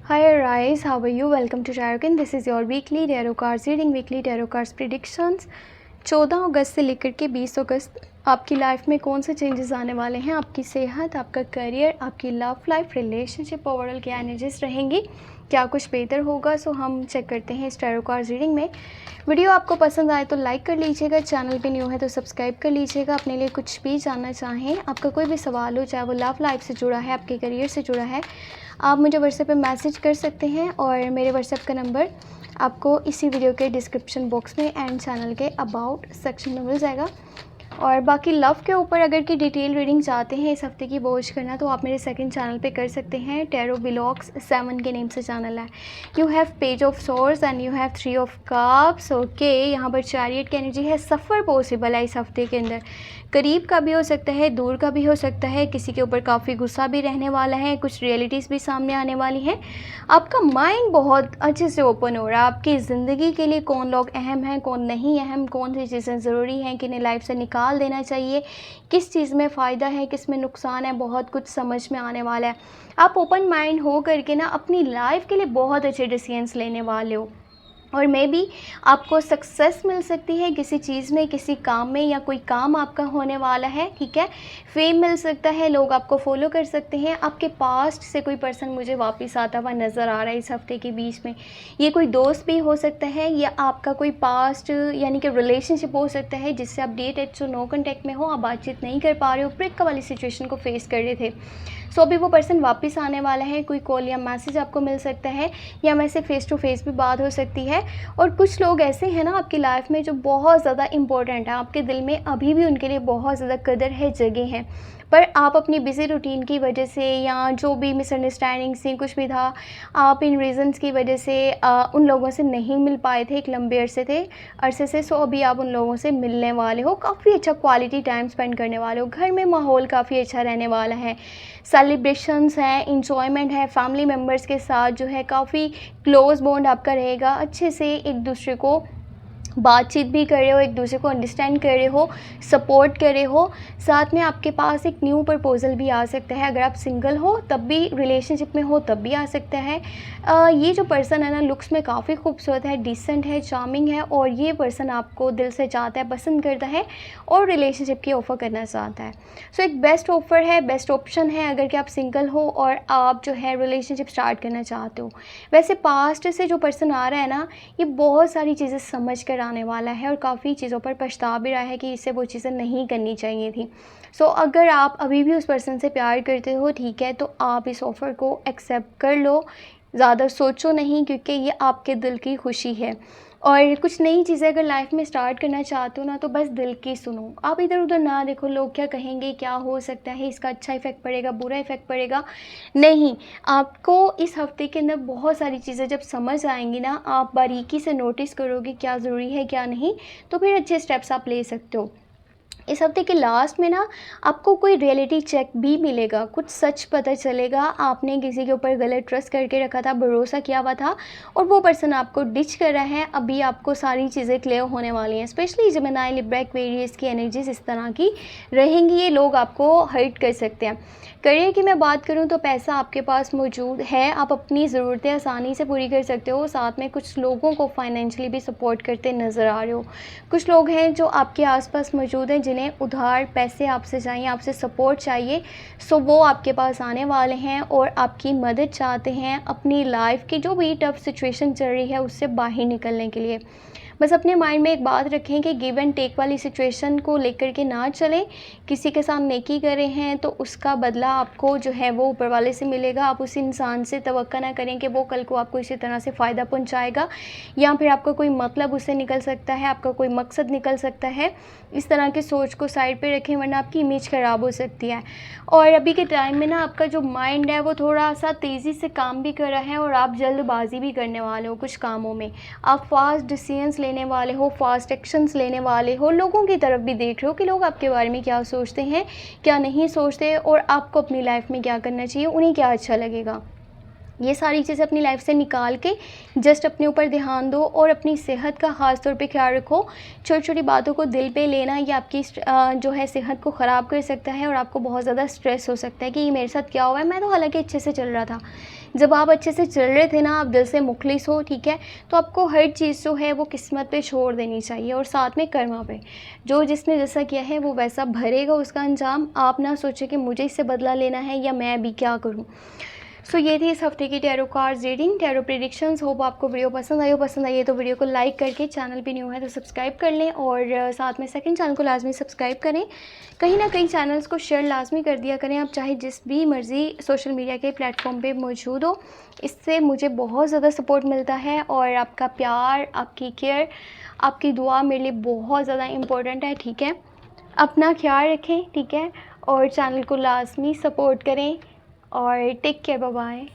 Hi Arise, how are you? Welcome to Tarot. This is your weekly tarot cards reading, weekly tarot cards predictions. 14 अगस्त से लेकर के 20 अगस्त आपकी life में कौन से चेंजेस आने वाले हैं, आपकी सेहत, आपका करियर, आपकी लव लाइफ, रिलेशनशिप, ओवरऑल क्या एनर्जीज रहेंगी, क्या कुछ बेहतर होगा। सो हम चेक करते हैं इस टैरो कार्ड रीडिंग में। वीडियो आपको पसंद आए तो लाइक कर लीजिएगा, चैनल पे न्यू है तो सब्सक्राइब कर लीजिएगा। अपने लिए कुछ भी जानना चाहें, आपका कोई भी सवाल हो, चाहे वो लव लाइफ से जुड़ा है, आपके करियर से जुड़ा है, आप मुझे व्हाट्सएप पे मैसेज कर सकते हैं और मेरे व्हाट्सएप का नंबर आपको इसी वीडियो के डिस्क्रिप्शन बॉक्स में एंड चैनल के अबाउट सेक्शन में मिल जाएगा। और बाकी लव के ऊपर अगर की डिटेल रीडिंग चाहते हैं इस हफ्ते की वॉच करना तो आप मेरे सेकंड चैनल पे कर सकते हैं। टैरो व्लॉग्स 7 के नेम से चैनल है। You have page of source and you have 3 of cups. Okay, यहाँ पर चैरियट की एनर्जी है। सफ़र पॉसिबल है इस हफ्ते के अंदर, करीब का भी हो सकता है, दूर का भी हो सकता है। किसी के ऊपर काफ़ी गुस्सा भी रहने वाला है, कुछ रियलिटीज़ भी सामने आने वाली हैं। आपका माइंड बहुत अच्छे से ओपन हो रहा है। आपकी ज़िंदगी के लिए कौन लोग अहम हैं, कौन नहीं अहम, कौन सी चीज़ें ज़रूरी हैं, किन्हें लाइफ से निकाल देना चाहिए, किस चीज़ में फ़ायदा है, किस में नुकसान है, बहुत कुछ समझ में आने वाला है। आप ओपन माइंड हो करके ना अपनी लाइफ के लिए बहुत अच्छे डिसीजंस लेने वाले हो और मे बी आपको सक्सेस मिल सकती है किसी चीज़ में, किसी काम में, या कोई काम आपका होने वाला है। ठीक है, फेम मिल सकता है, लोग आपको फॉलो कर सकते हैं। आपके पास्ट से कोई पर्सन मुझे वापस आता हुआ नज़र आ रहा है इस हफ्ते के बीच में। ये कोई दोस्त भी हो सकता है या आपका कोई पास्ट यानी कि रिलेशनशिप हो सकता है जिससे आप डेट एट सो नो कॉन्टैक्ट में हो, आप बातचीत नहीं कर पा रहे हो, ब्रेक वाली सिचुएशन को फेस कर रहे थे। सो अभी वो पर्सन वापस आने वाला है। कोई कॉल या मैसेज आपको मिल सकता है या वैसे फ़ेस टू फेस भी बात हो सकती है। और कुछ लोग ऐसे हैं ना आपकी लाइफ में जो बहुत ज़्यादा इम्पोर्टेंट है, आपके दिल में अभी भी उनके लिए बहुत ज़्यादा कदर है, जगह है, पर आप अपनी बिज़ी रूटीन की वजह से या जो भी मिसअंडरस्टैंडिंग्स थी, कुछ भी था, आप इन रीज़न्स की वजह से उन लोगों से नहीं मिल पाए थे एक लंबे अरसे से। सो अभी आप उन लोगों से मिलने वाले हो, काफ़ी अच्छा क्वालिटी टाइम स्पेंड करने वाले हो। घर में माहौल काफ़ी अच्छा रहने वाला है, सेलिब्रेशंस हैं, इंजॉयमेंट है, फैमिली मेम्बर्स के साथ जो है काफ़ी क्लोज़ बॉन्ड आपका रहेगा। अच्छे से एक दूसरे को बातचीत भी कर रहे हो, एक दूसरे को अंडरस्टैंड कर रहे हो, सपोर्ट कर रहे हो। साथ में आपके पास एक न्यू प्रपोज़ल भी आ सकता है। अगर आप सिंगल हो तब भी, रिलेशनशिप में हो तब भी आ सकता है। ये जो पर्सन है ना, लुक्स में काफ़ी खूबसूरत है, डिसेंट है, चार्मिंग है और ये पर्सन आपको दिल से चाहता है, पसंद करता है और रिलेशनशिप की ऑफ़र करना चाहता है। सो एक बेस्ट ऑफ़र है, बेस्ट ऑप्शन है अगर कि आप सिंगल हो और आप जो है रिलेशनशिप स्टार्ट करना चाहते हो। वैसे पास्ट से जो पर्सन आ रहा है ना, ये बहुत सारी चीज़ें समझ कर आने वाला है और काफ़ी चीज़ों पर पछता भी रहा है कि इससे वो चीज़ें नहीं करनी चाहिए थी। सो अगर आप अभी भी उस पर्सन से प्यार करते हो, ठीक है, तो आप इस ऑफ़र को एक्सेप्ट कर लो। ज़्यादा सोचो नहीं, क्योंकि ये आपके दिल की खुशी है। और कुछ नई चीज़ें अगर लाइफ में स्टार्ट करना चाहते हो ना, तो बस दिल की सुनो। आप इधर उधर ना देखो, लोग क्या कहेंगे, क्या हो सकता है, इसका अच्छा इफ़ेक्ट पड़ेगा, बुरा इफ़ेक्ट पड़ेगा। नहीं, आपको इस हफ्ते के अंदर बहुत सारी चीज़ें जब समझ आएंगी ना, आप बारीकी से नोटिस करोगे क्या ज़रूरी है क्या नहीं, तो फिर अच्छे स्टेप्स आप ले सकते हो। इस हफ्ते के लास्ट में ना आपको कोई रियलिटी चेक भी मिलेगा, कुछ सच पता चलेगा। आपने किसी के ऊपर गलत ट्रस्ट करके रखा था, भरोसा किया हुआ था और वो पर्सन आपको डिच कर रहा है। अभी आपको सारी चीज़ें क्लियर होने वाली हैं। स्पेशली जेमिनी, लिब्रा, एक्वेरियस की एनर्जीज इस तरह की रहेंगी। ये लोग आपको हर्ट कर सकते हैं। करियर की मैं बात करूं तो पैसा आपके पास मौजूद है, आप अपनी ज़रूरतें आसानी से पूरी कर सकते हो। साथ में कुछ लोगों को फाइनेंशियली भी सपोर्ट करते नज़र आ रहे हो। कुछ लोग हैं जो आपके आसपास मौजूद हैं जिन्हें उधार पैसे आपसे चाहिए, आपसे सपोर्ट चाहिए। सो वो आपके पास आने वाले हैं और आपकी मदद चाहते हैं अपनी लाइफ की जो भी टफ सिचुएशन चल रही है उससे बाहर निकलने के लिए। बस अपने माइंड में एक बात रखें कि गिव एंड टेक वाली सिचुएशन को लेकर के ना चलें। किसी के साथ नेकी करे हैं तो उसका बदला आपको जो है वो ऊपर वाले से मिलेगा। आप उस इंसान से तवक्का ना करें कि वो कल को आपको इसी तरह से फ़ायदा पहुंचाएगा या फिर आपका कोई मतलब उससे निकल सकता है, आपका कोई मकसद निकल सकता है। इस तरह की सोच को साइड पे रखें, वरना आपकी इमेज ख़राब हो सकती है। और अभी के टाइम में ना आपका जो माइंड है वो थोड़ा सा तेज़ी से काम भी कर रहा है और आप जल्दबाजी भी करने वाले हो कुछ कामों में। आप फास्ट डिसीजंस लेने वाले हो, फास्ट एक्शंस लेने वाले हो। लोगों की तरफ भी देख रहे हो कि लोग आपके बारे में क्या सोचते हैं, क्या नहीं सोचते और आपको अपनी लाइफ में क्या करना चाहिए, उन्हें क्या अच्छा लगेगा। ये सारी चीज़ें अपनी लाइफ से निकाल के जस्ट अपने ऊपर ध्यान दो और अपनी सेहत का ख़ास तौर पे ख्याल रखो। छोटी छोटी बातों को दिल पे लेना ये आपकी जो है सेहत को ख़राब कर सकता है और आपको बहुत ज़्यादा स्ट्रेस हो सकता है कि ये मेरे साथ क्या हुआ है, मैं तो हालांकि अच्छे से चल रहा था। जब आप अच्छे से चल रहे थे ना, आप दिल से मुखलिस हो, ठीक है, तो आपको हर चीज़ जो है वो किस्मत पे छोड़ देनी चाहिए और साथ में कर्मा पे। जो जिसने जैसा किया है वो वैसा भरेगा उसका अंजाम। आप ना सोचें कि मुझे इससे बदला लेना है या मैं अभी क्या करूँ। सो ये थी इस हफ्ते की tarot cards reading, tarot predictions. Hope आपको वीडियो पसंद आई हो। पसंद आई है तो वीडियो को लाइक करके, चैनल पे न्यू है तो सब्सक्राइब कर लें और साथ में सेकंड चैनल को लाजमी सब्सक्राइब करें। कहीं ना कहीं चैनल्स को शेयर लाजमी कर दिया करें, आप चाहे जिस भी मर्ज़ी सोशल मीडिया के प्लेटफॉर्म पे मौजूद हो। इससे मुझे बहुत ज़्यादा सपोर्ट मिलता है और आपका प्यार, आपकी केयर, आपकी दुआ मेरे लिए बहुत ज़्यादा इम्पोर्टेंट है, ठीक है। अपना ख्याल रखें, ठीक है, और चैनल को लाजमी सपोर्ट करें और टेक केयर, बाय बाय।